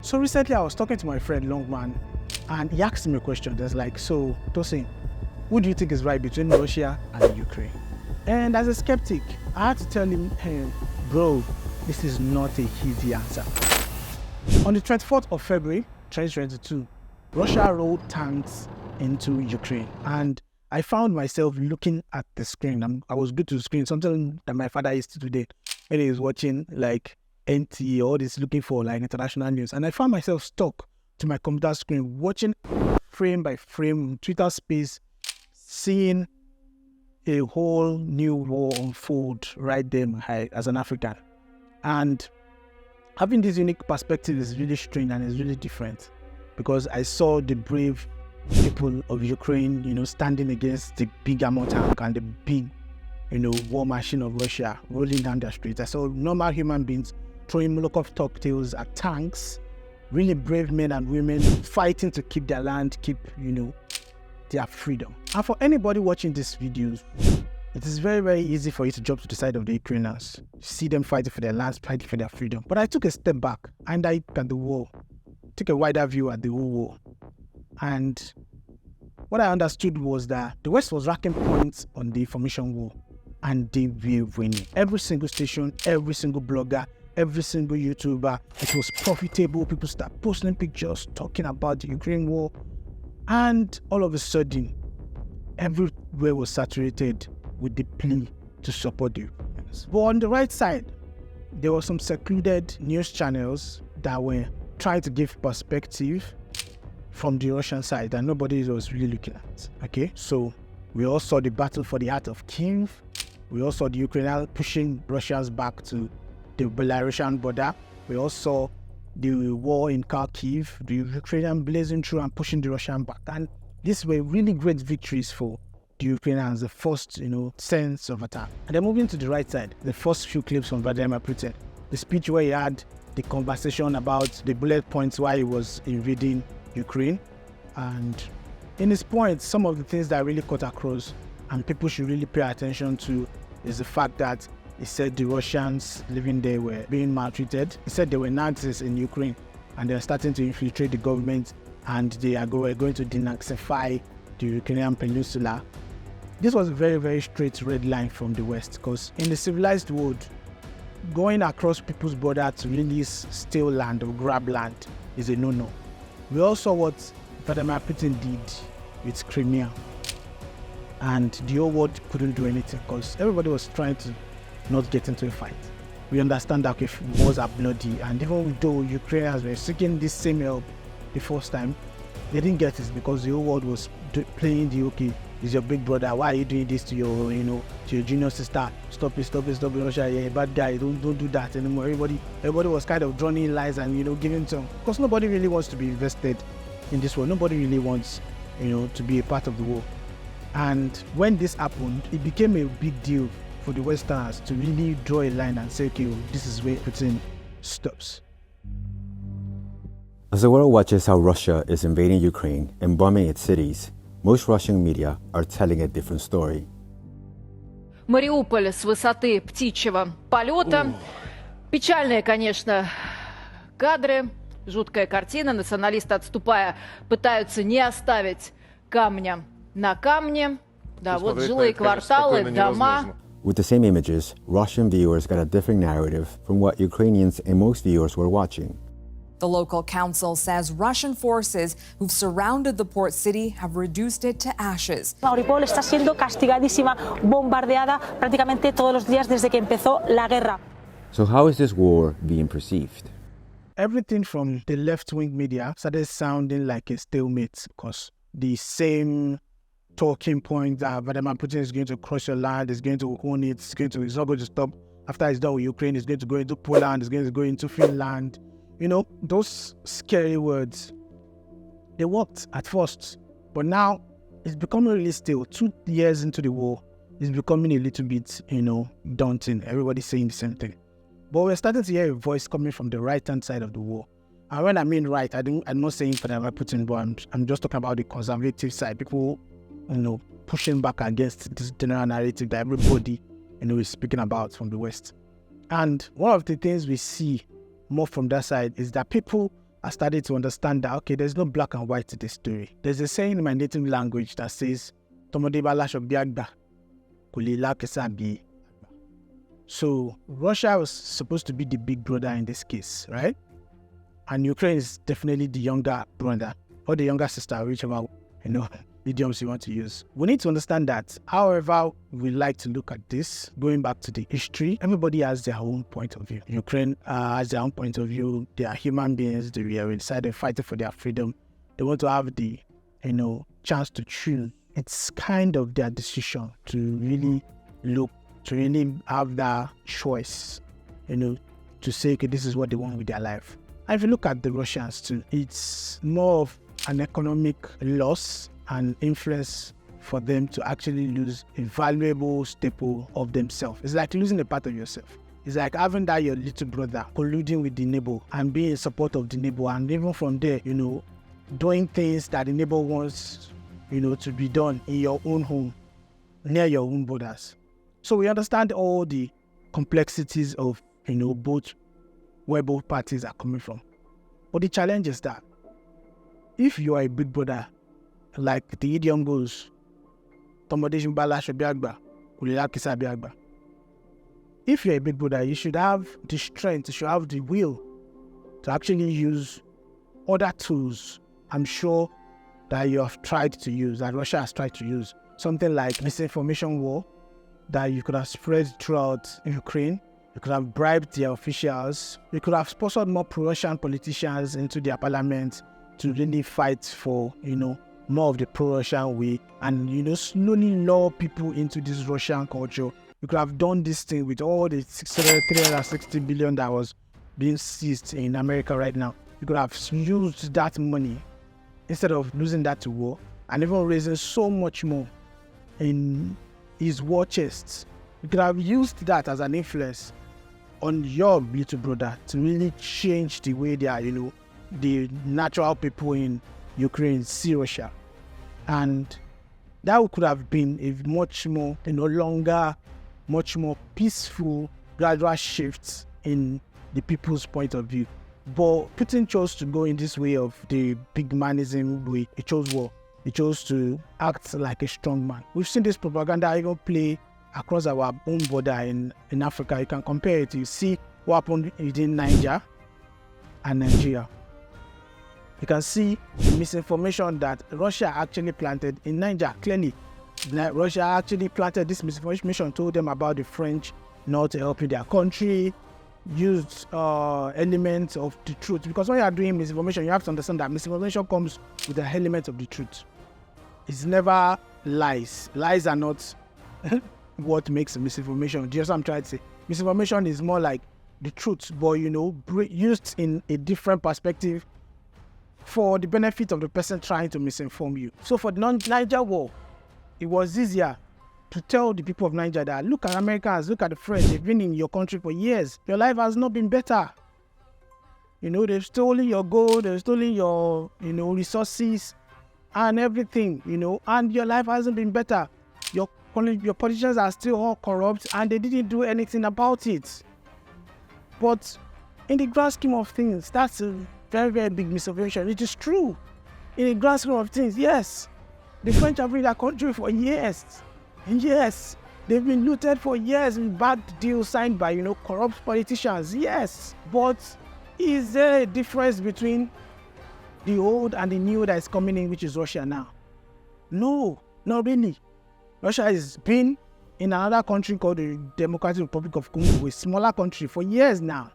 So recently I was talking to my friend Longman, and he asked me a question that's like, so Tosin, who do you think is right between Russia and Ukraine? And as a skeptic, I had to tell him, hey, bro, this is not a easy answer. On the 24th of February, 2022, Russia rolled tanks into Ukraine, and I found myself looking at the screen. I was glued to the screen, something that my father used to do there when he was watching like NT or this looking for like international news. And I found myself stuck to my computer screen, watching frame by frame, Twitter space, seeing a whole new war unfold right there as an African. And having this unique perspective is really strange and is really different, because I saw the brave people of Ukraine, standing against the big ammo tank and the big, war machine of Russia rolling down their streets. I saw normal human beings throwing Molotov cocktails at tanks, really brave men and women fighting to keep their land, keep, their freedom. And for anybody watching these videos, it is very, very easy for you to jump to the side of the Ukrainians, see them fighting for their lands, fighting for their freedom. But I took a step back and I looked at the war, took a wider view at the whole war. And what I understood was that the West was racking points on the information war, and they were winning. Every single station, every single blogger, every single YouTuber, it was profitable. People start posting pictures, talking about the Ukraine war. And all of a sudden, everywhere was saturated with the plea to support the Ukrainians. But on the right side, there were some secluded news channels that were trying to give perspective from the Russian side that nobody was really looking at. Okay, so we all saw the battle for the heart of Kiev. We all saw the Ukrainians pushing Russians back to the Belarusian border. We all saw the war in Kharkiv, the Ukrainian blazing through and pushing the Russian back. And these were really great victories for the Ukrainians, the first, sense of attack. And then moving to the right side, the first few clips from Vladimir Putin, the speech where he had the conversation about the bullet points why he was invading Ukraine. And in his points, some of the things that really cut across and people should really pay attention to is the fact that he said the Russians living there were being maltreated. He said there were Nazis in Ukraine and they're starting to infiltrate the government and they are going to denazify the Ukrainian peninsula. This was a very, very straight red line from the West, because in the civilized world, going across people's border to really steal land or grab land is a no-no. We all saw what Vladimir Putin did with Crimea, and the whole world couldn't do anything because everybody was trying to not get into a fight. We understand that if wars are bloody, and even though Ukrainians were seeking this same help the first time, they didn't get it because the whole world was playing the okay, is your big brother, why are you doing this to your, to your junior sister? Stop it, Russia, yeah, bad guy, don't do that anymore. Everybody was kind of drawing lies and, giving some, because nobody really wants to be invested in this war. Nobody really wants, to be a part of the war. And when this happened, it became a big deal for the Westerners to really draw a line and say, okay, this is where Putin stops. As the world watches how Russia is invading Ukraine and bombing its cities, most Russian media are telling a different story. Мариуполь с высоты птичьего полета. Печальные, конечно, кадры, жуткая картина. Националисты, отступая, пытаются не оставить камня на камне. Да, вот жилые кварталы, дома. With the same images, Russian viewers got a different narrative from what Ukrainians and most viewers were watching. The local council says Russian forces who've surrounded the port city have reduced it to ashes. Mariupol está siendo castigadísima, bombardeada prácticamente todos los días desde que empezó la guerra. So how is this war being perceived? Everything from the left-wing media started sounding like a stalemate, because the same talking point that Vladimir Putin is going to crush your land, is going to own it, it's not going to stop. After he's done with Ukraine, he's going to go into Poland, he's going to go into Finland. Those scary words, they worked at first, but now it's becoming really still. 2 years into the war, it's becoming a little bit, daunting. Everybody's saying the same thing. But we're starting to hear a voice coming from the right-hand side of the war. And when I mean right, I'm not saying Vladimir Putin, but I'm just talking about the conservative side. People, pushing back against this general narrative that everybody, is speaking about from the West. And one of the things we see more from that side is that people I started to understand that, okay, there's no black and white to this story. There's a saying in my native language that says, "Tomode ba lasho bi agba, ko le la kesa bi." So Russia was supposed to be the big brother in this case, right? And Ukraine is definitely the younger brother or the younger sister, whichever, idioms you want to use. We need to understand that, however we like to look at this, going back to the history, everybody has their own point of view. Ukraine has their own point of view. They are human beings. They are inside, they're fighting for their freedom. They want to have the, chance to choose. It's kind of their decision to really have that choice, to say, okay, this is what they want with their life. And if you look at the Russians too, it's more of an economic loss and influence for them to actually lose a valuable staple of themselves. It's like losing a part of yourself. It's like having that your little brother colluding with the neighbor and being in support of the neighbor, and even from there, doing things that the neighbor wants, to be done in your own home, near your own borders. So we understand all the complexities of, where both parties are coming from. But the challenge is that if you are a big brother, like the idiom goes, if you're a big brother, you should have the strength, you should have the will to actually use other tools. I'm sure that you have tried to use, that Russia has tried to use, something like misinformation war that you could have spread throughout Ukraine. You could have bribed their officials. You could have sponsored more pro-Russian politicians into their parliament to really fight for, more of the pro-Russian way and, slowly lure people into this Russian culture. You could have done this thing with all the $360 billion that was being seized in America right now. You could have used that money instead of losing that to war and even raising so much more in his war chests. You could have used that as an influence on your little brother to really change the way they are, the natural people in Ukraine see Russia. And that could have been a much more, longer, much more peaceful, gradual shift in the people's point of view. But Putin chose to go in this way of the big manism way. He chose war. He chose to act like a strong man. We've seen this propaganda even play across our own border in Africa. You can compare it. You see what happened within Niger and Nigeria. You can see the misinformation that Russia actually planted in Niger. Clearly, Russia actually planted this misinformation, told them about the French not helping their country, used elements of the truth. Because when you are doing misinformation, you have to understand that misinformation comes with an element of the truth. It's never lies. Lies are not what makes misinformation. Just what I'm trying to say. Misinformation is more like the truth, but used in a different perspective for the benefit of the person trying to misinform you. So for the Niger war, it was easier to tell the people of Niger that, look at Americans, look at the French, they've been in your country for years. Your life has not been better. They've stolen your gold, they've stolen your, resources and everything, and your life hasn't been better. Your politicians are still all corrupt and they didn't do anything about it. But in the grand scheme of things, that's a very, very big misinformation. It is true. In the grand scheme of things, yes. The French have been in their country for years. Yes. They've been looted for years with bad deals signed by, corrupt politicians. Yes. But is there a difference between the old and the new that is coming in, which is Russia now? No, not really. Russia has been in another country called the Democratic Republic of Congo, a smaller country, for years now.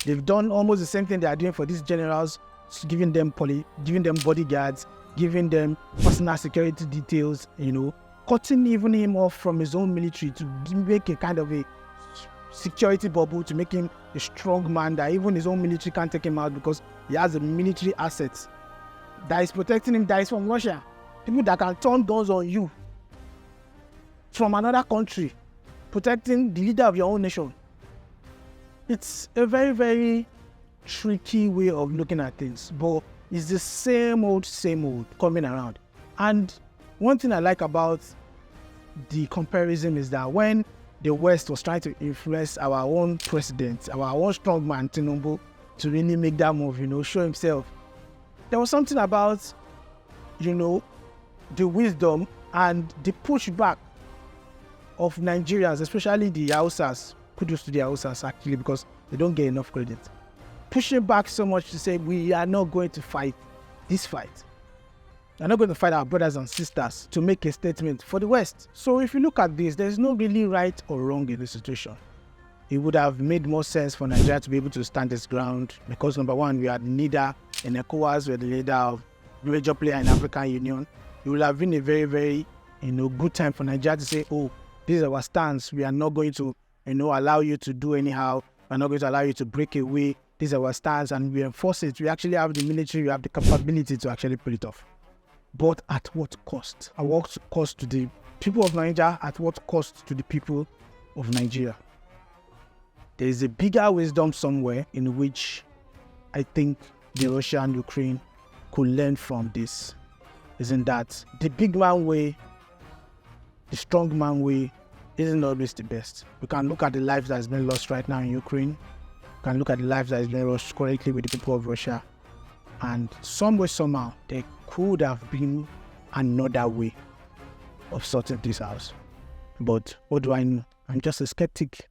They've done almost the same thing they are doing for these generals, giving them bodyguards, giving them personal security details, cutting even him off from his own military to make a kind of a security bubble to make him a strong man that even his own military can't take him out because he has a military asset that is protecting him, that is from Russia. People that can turn guns on you from another country, protecting the leader of your own nation. It's a very, very tricky way of looking at things, but it's the same old coming around. And one thing I like about the comparison is that when the West was trying to influence our own president, our own strongman, Tinubu, to really make that move, show himself. There was something about, the wisdom and the pushback of Nigerians, especially the Hausas. Kudos to the Hausas, actually, because they don't get enough credit. Pushing back so much to say, we are not going to fight this fight. We're not going to fight our brothers and sisters to make a statement for the West. So if you look at this, there's no really right or wrong in this situation. It would have made more sense for Nigeria to be able to stand its ground because, number one, we are the leader in ECOWAS, we're the leader of the major player in African Union. It would have been a very, very, good time for Nigeria to say, oh, this is our stance. We are not going to, allow you to do anyhow. We're not going to allow you to break away. This is our stance, and we enforce it. We actually have the military, we have the capability to actually pull it off. But at what cost? At what cost to the people of Nigeria? At what cost to the people of Nigeria? There is a bigger wisdom somewhere in which I think the Russia and Ukraine could learn from this. Isn't that the big man way, the strong man way, isn't always the best. We can look at the lives that has been lost right now in Ukraine. We can look at the lives that has been lost currently with the people of Russia. And some way, somehow, there could have been another way of sorting this out. But what do I know? I'm just a skeptic.